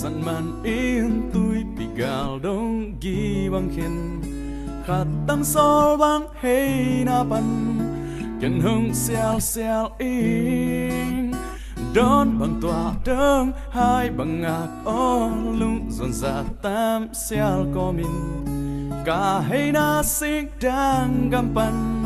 san man in tui pigal dong gi bang khen khát tăng sol bang hey na pan ken hung xiao in đón bằng tỏa đơn hai bằng ngạc o lung dồn dạt tam xiao có mình cả hay na xích đang găm pan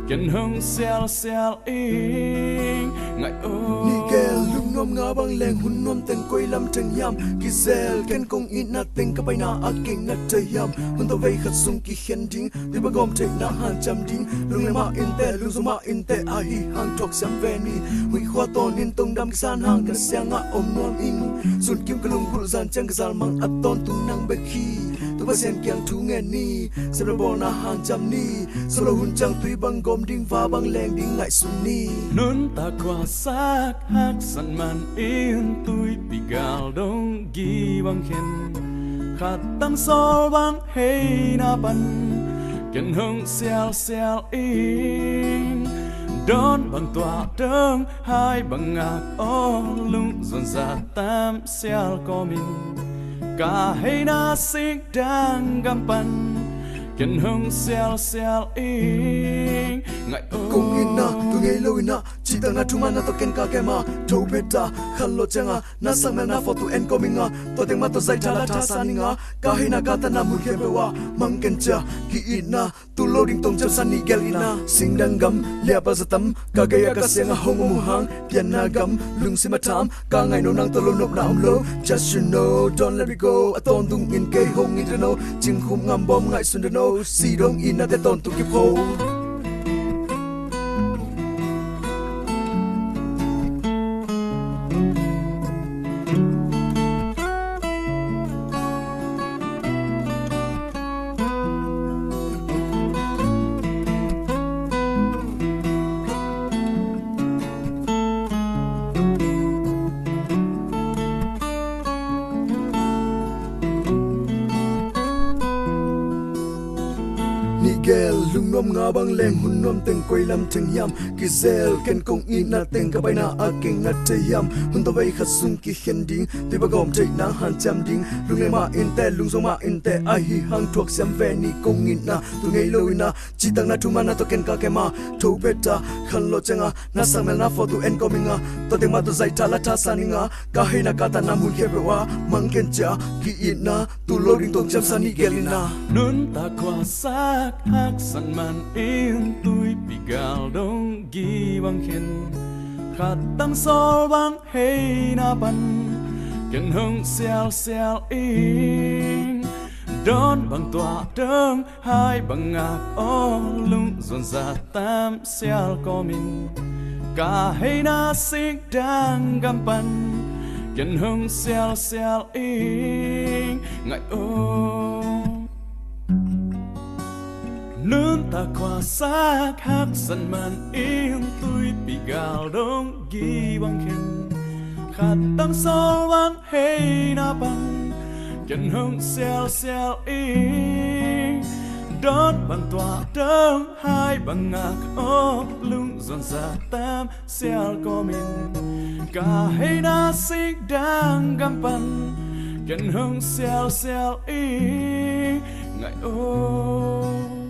ken hung xiao in ngại ô Nigel lung nom nga bang leng hun nom ten koi lam teng yam Gisel ken kong in na teng kapay na aking na tayam hun to vei khat sung ki khen ding di ba gom te na han cham ding lung le ma in te lung zo ma in te a hi hang thok sam ve ni hui khwa ton in tong dam san hang ka sia nga om nom in sun kim ka lung kul zan chang ka zal mang at ton tung nang be khi tu ba sen kyang thu nge ni se ra bo na hang cham ni solo hun chang tui bang gom ding va bang leng ding ngai sun ni nun ta qua sak hak san man in tui pigal dong gi bang khen khát tăng sol bang hey na pan ken hung xiao in đón bằng tỏa đơn hai bằng ngạc o lung dồn dạt tam xiao có mình cả hay na xích đang găm pan ken hung xiao in ngại ô kong ina tu ngei lo ina chỉ tang na tu mana to ken ka kema to beta khallo changa na sang na for to en cominga to teng ma to zai thala tha saninga ka hina ka ta na mu ke bewa mang ken cha ki ina tu loading tong cham sani gel ina sing dang gam le pa zatam ka ga ya ka senga hong mu hang pian na gam lung si ma tham ka ngai no nang to lo nop na om lo just you know don't let me go aton tung in ke hong in no ching khum ngam bom ngai sun no si dong ina te ton tu ki pho Nigel lung nom nga bang leng hun nom teng koi lam teng yam Gisel ken kong in na teng ka bay na aking na te yam hun to vei khat sung ki khen ding ti ba gom te na han cham ding lung le ma in te lung zo ma in te a hi hang thuak sam ve ni kong in na tu ngei lo ina chi tang na tu ma na to ken ka ke ma to beta khan lo changa na sang na for to en cominga to te ma to zai thala tha saninga ka hi na ka ta na mun ke bewa mang ken cha ki ina tu lo ring tong cham sani gelina nun ta qua sak hak san man in tui pigal dong gi bang khen khát tăng sol bang hey na pan ken hung xiao in đón bằng tỏa đơn hai bằng ngạc o lung dồn dạt tam xiao có mình cả hay na xích đang găm pan ken hung xiao in ngại ô nun ta qua sak hak san man in tui pigal dong gi bang khen khát tăng sol bang hey na pan ken hung xiao in đón bằng tỏa đơn hai bằng ngạc o lung dồn dạt tam xiao có mình cả hay na xích đang găm pan ken hung xiao in ngại ô